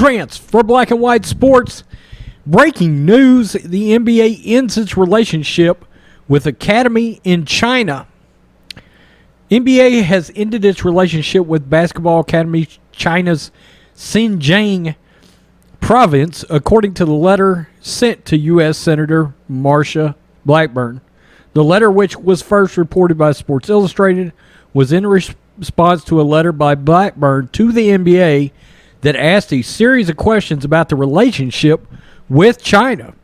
Drance for Black and White Sports. Breaking news, the NBA ends its relationship with Academy in China. NBA has ended its relationship with Basketball Academy China's Xinjiang province, according to the letter sent to U.S. Senator Marsha Blackburn. The letter, which was first reported by Sports Illustrated, was in response to a letter by Blackburn to the NBA that asked a series of questions about the relationship with China.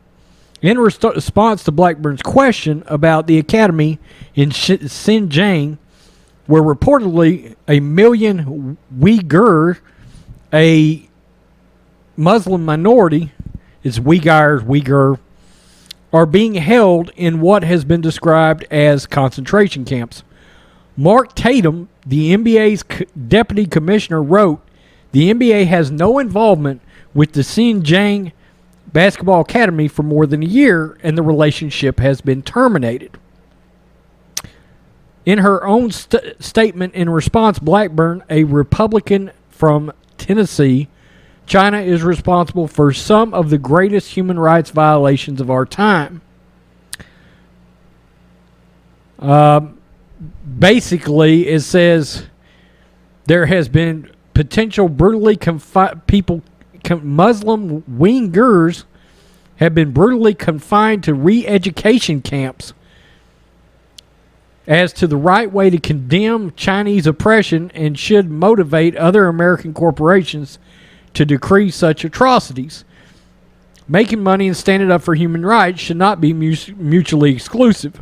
In response to Blackburn's question about the academy in Xinjiang, where reportedly 1 million Uyghur, a Muslim minority, is Uyghur, are being held in what has been described as concentration camps. Mark Tatum, the NBA's deputy commissioner, wrote, "The NBA has no involvement with the Xinjiang Basketball Academy for more than a year, and the relationship has been terminated." In her own statement in response, Blackburn, a Republican from Tennessee, China is responsible for some of the greatest human rights violations of our time. Basically, it says there has been potential brutally Muslim Uyghurs have been brutally confined to re-education camps. As to the right way to condemn Chinese oppression, and should motivate other American corporations to decree such atrocities. Making money and standing up for human rights should not be mutually exclusive.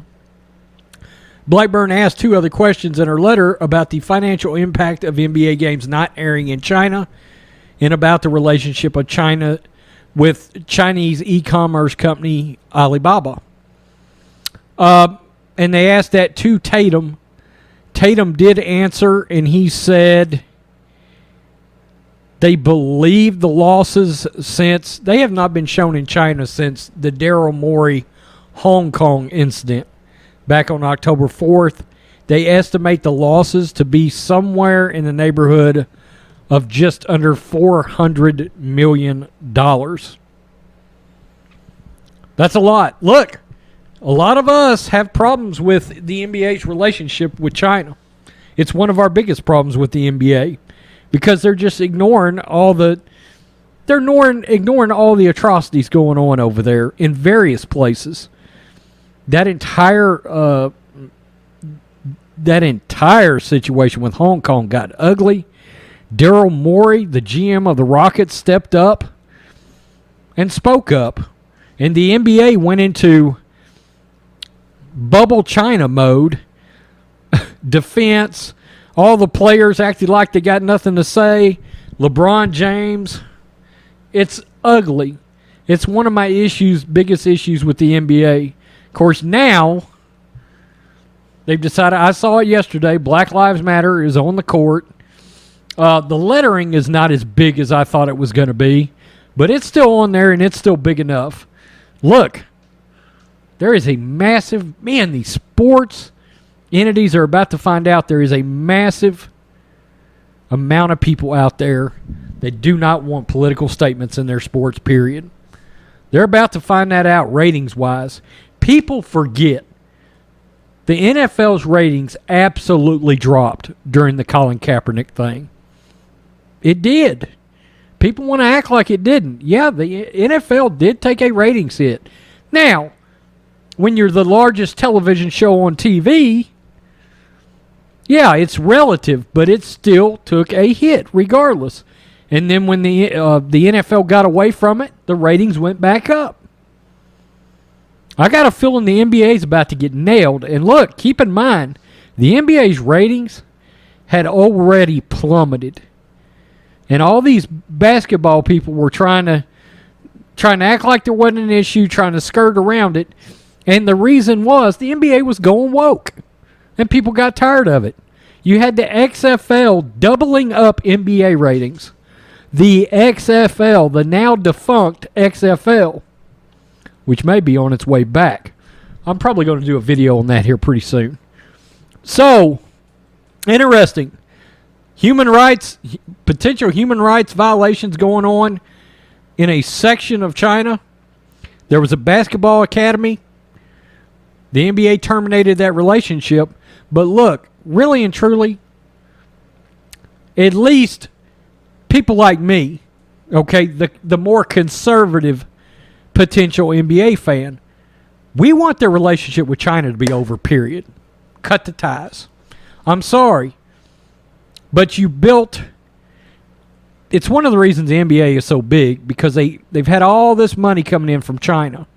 Blackburn asked two other questions in her letter about the financial impact of NBA games not airing in China, and about the relationship of China with Chinese e-commerce company Alibaba. And they asked that to Tatum. Tatum did answer, and he said they believe the losses since they have not been shown in China since the Daryl Morey Hong Kong incident back on October 4th. They estimate the losses to be somewhere in the neighborhood of just under $400 million. That's a lot. Look, a lot of us have problems with the NBA's relationship with China. It's one of our biggest problems with the NBA because they're just ignoring all the atrocities going on over there in various places. That entire situation with Hong Kong got ugly. Daryl Morey, the GM of the Rockets, stepped up and spoke up. And the NBA went into bubble China mode, defense. All the players acted like they got nothing to say. LeBron James. It's ugly. It's one of my biggest issues with the NBA. Of course, now they've decided, I saw it yesterday, Black Lives Matter is on the court. The lettering is not as big as I thought it was going to be, but it's still on there and it's still big enough. Look, there is a massive, these sports entities are about to find out there is a massive amount of people out there that do not want political statements in their sports, period. They're about to find that out ratings-wise. People forget the NFL's ratings absolutely dropped during the Colin Kaepernick thing. It did. People want to act like it didn't. Yeah, the NFL did take a ratings hit. Now, when you're the largest television show on TV, yeah, it's relative, but it still took a hit regardless. And then when the NFL got away from it, the ratings went back up. I got a feeling the NBA is about to get nailed. And look, keep in mind, the NBA's ratings had already plummeted. And all these basketball people were trying to act like there wasn't an issue, trying to skirt around it. And the reason was the NBA was going woke. And people got tired of it. You had the XFL doubling up NBA ratings. The XFL, the now defunct XFL, which may be on its way back. I'm probably going to do a video on that here pretty soon. So, interesting. potential human rights violations going on in a section of China. There was a basketball academy. The NBA terminated that relationship. But look, really and truly, at least people like me, okay, the more conservative potential NBA fan, we want their relationship with China to be over, period. Cut the ties. I'm sorry, but you built... It's one of the reasons the NBA is so big, because they've had all this money coming in from China.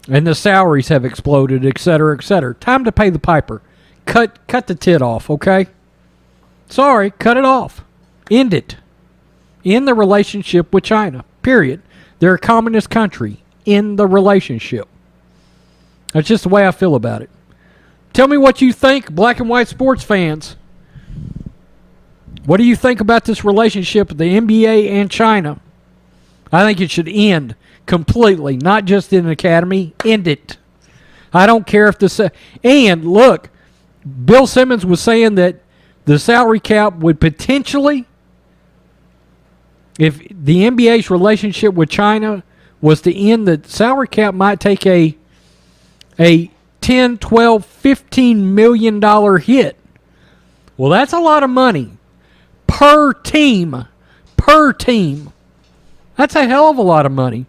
And the salaries have exploded, et cetera, et cetera. Time to pay the piper. Cut the tit off, okay? Sorry, cut it off. End it. End the relationship with China, period. They're a communist country. End the relationship. That's just the way I feel about it. Tell me what you think, black and white sports fans. What do you think about this relationship with the NBA and China? I think it should end completely, not just in an academy. End it. I don't care if the... And look, Bill Simmons was saying that the salary cap would potentially, if the NBA's relationship with China was to end, the salary cap might take a $10, $12, $15 million hit. Well, that's a lot of money. Per team. That's a hell of a lot of money.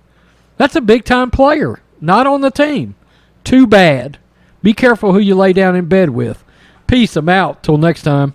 That's a big-time player, not on the team. Too bad. Be careful who you lay down in bed with. Peace. I'm out. Till next time.